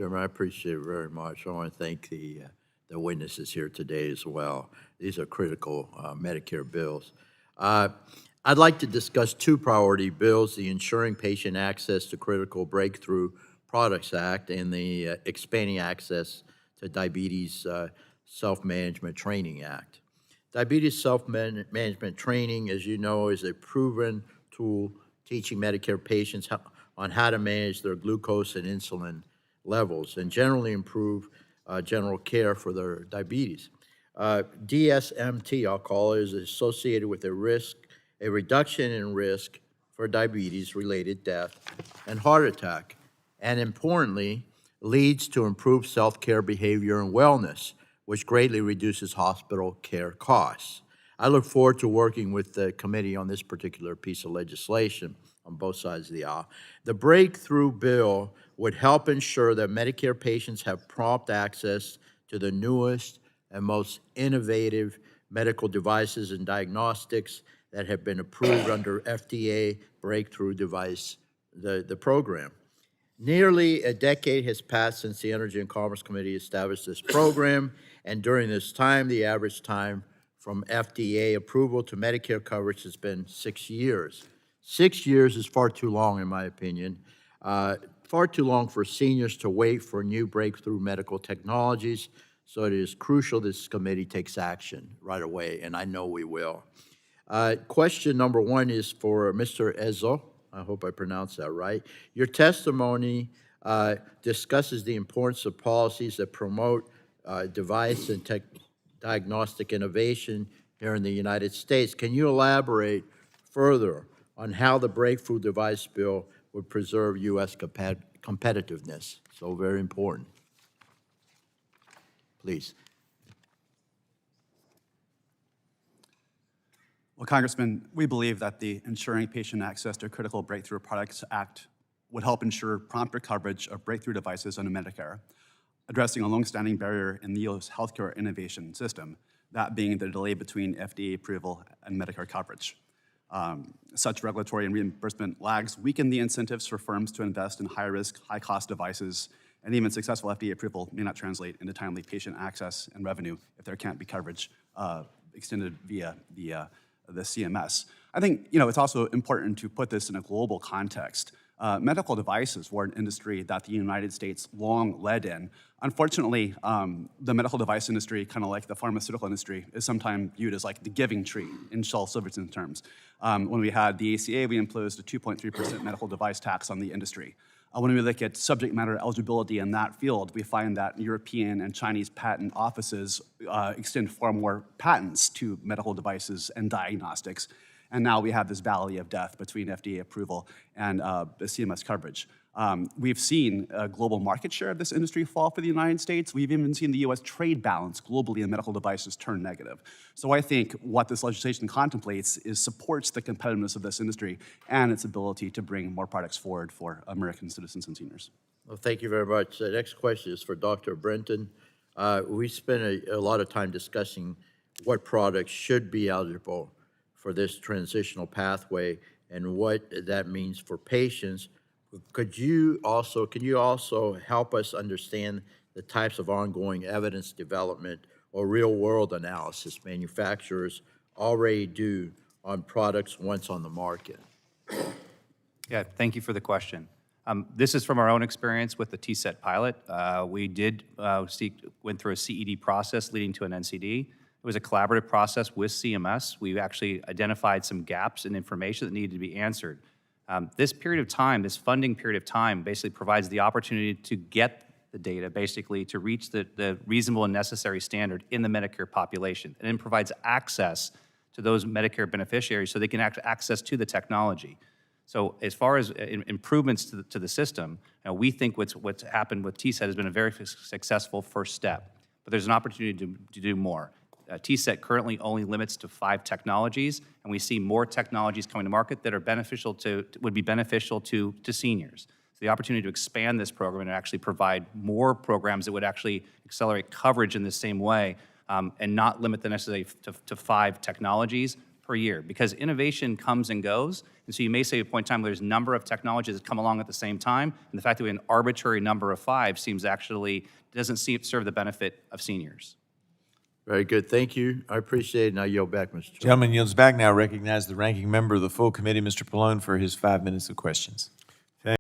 Chairman, I appreciate it very much. I want to thank the witnesses here today as well. These are critical Medicare bills. I'd like to discuss two priority bills, the Ensuring Patient Access to Critical Breakthrough Products Act and the Expanding Access to Diabetes Self-Management Training Act. Diabetes self-management training, as you know, is a proven tool teaching Medicare patients on how to manage their glucose and insulin levels and generally improve general care for their diabetes. DSMT, I'll call it, is associated with a reduction in risk for diabetes-related death and heart attack, and importantly, leads to improved self-care behavior and wellness, which greatly reduces hospital care costs. I look forward to working with the committee on this particular piece of legislation on both sides of the aisle. The breakthrough bill would help ensure that Medicare patients have prompt access to the newest and most innovative medical devices and diagnostics that have been approved under FDA Breakthrough Device, the program. Nearly a decade has passed since the Energy and Commerce Committee established this program, and during this time, the average time from FDA approval to Medicare coverage has been 6 years. 6 years is far too long, in my opinion. Far too long for seniors to wait for new breakthrough medical technologies, so it is crucial this committee takes action right away, and I know we will. Question number one is for Mr. Ezzo. I hope I pronounced that right. Your testimony discusses the importance of policies that promote device and diagnostic innovation here in the United States. Can you elaborate further on how the Breakthrough Device Bill would preserve U.S. competitiveness? So very important. Please. Well, Congressman, we believe that the Ensuring Patient Access to Critical Breakthrough Products Act would help ensure prompter coverage of breakthrough devices under Medicare, addressing a longstanding barrier in the U.S. healthcare innovation system, that being the delay between FDA approval and Medicare coverage. Such regulatory and reimbursement lags weaken the incentives for firms to invest in high-risk, high-cost devices, and even successful FDA approval may not translate into timely patient access and revenue if there can't be coverage extended via the CMS. I think it's also important to put this in a global context. Medical devices were an industry that the United States long led in. Unfortunately, the medical device industry, kind of like the pharmaceutical industry, is sometimes viewed as like the giving tree in Shel Silverstein terms. When we had the ACA, we imposed a 2.3% medical device tax on the industry. When we look at subject matter eligibility in that field, we find that European and Chinese patent offices extend far more patents to medical devices and diagnostics. And now we have this valley of death between FDA approval and the CMS coverage. We've seen a global market share of this industry fall for the United States. We've even seen the U.S. trade balance globally in medical devices turn negative. So I think what this legislation contemplates is supports the competitiveness of this industry and its ability to bring more products forward for American citizens and seniors. Well, thank you very much. The next question is for Dr. Brenton. We spent a lot of time discussing what products should be eligible for this transitional pathway and what that means for patients. Can you also help us understand the types of ongoing evidence development or real-world analysis manufacturers already do on products once on the market? Yeah, thank you for the question. This is from our own experience with the TSET pilot. We went through a CED process leading to an NCD. It was a collaborative process with CMS. We actually identified some gaps in information that needed to be answered. This period of time, this funding period of time, basically provides the opportunity to get the data, basically to reach the reasonable and necessary standard in the Medicare population, and then provides access to those Medicare beneficiaries so they can have access to the technology. So as far as improvements to the system, we think what's happened with TSET has been a very successful first step, but there's an opportunity to do more. TSET currently only limits to 5 technologies, and we see more technologies coming to market that are would be beneficial to seniors. So the opportunity to expand this program and actually provide more programs that would actually accelerate coverage in the same way and not limit the necessary to 5 technologies per year, because innovation comes and goes. And so you may say at a point in time where there's a number of technologies that come along at the same time, and the fact that we have an arbitrary number of 5 seems actually, doesn't serve the benefit of seniors. Very good. Thank you. I appreciate it. Now yield back, Mr. Chairman. Gentleman yields back now. Recognize the ranking member of the full committee, Mr. Pallone, for his 5 minutes of questions.